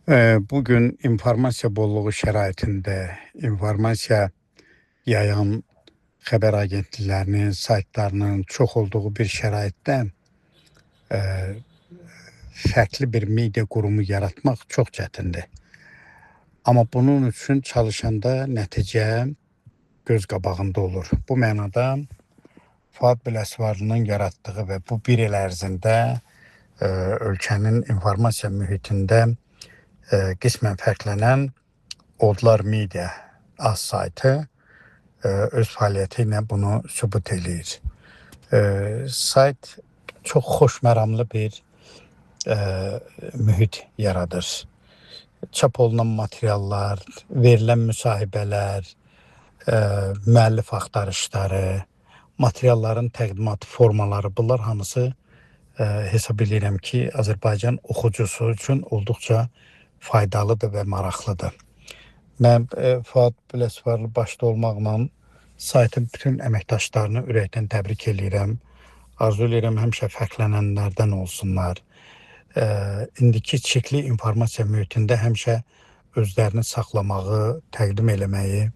Bugün informasiya bolluğu şəraitində informasiya yayan xəbər agentliklərinin, saytlarının çox olduğu bir şəraitdə fərqli bir media qurumu yaratmaq çox çətindir. Amma bunun üçün çalışanda nəticə göz qabağında olur. Bu mənada Fuad Biləsuvarlının yaratdığı və bu bir il ərzində ölkənin informasiya mühitində qismən fərqlənən Odlar Media az saytı öz fəaliyyəti ilə bunu sübut eləyir. Sayt çox xoşməramlı bir mühit yaradır. Çap olunan materiallar, verilən müsahibələr, müəllif axtarışları, materialların təqdimat formaları, bunlar hamısı hesab edirəm ki, Azərbaycan oxucusu üçün olduqca faydalıdır və maraqlıdır. Mən Fuad Biləsuvarlı başda olmaqla saytın bütün əməkdaşlarını ürəkdən təbrik edirəm. Arzu edirəm həmişə fərqlənənlərdən olsunlar. İndiki çirkli informasiya mühitində həmişə özlərini saxlamağı, təqdim eləməyi,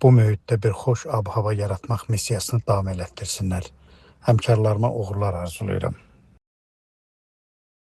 bu mühitdə bir xoş ab-hava yaratmaq missiyasını davam elətdirsinlər. Həmkarlarıma uğurlar arzulayıram.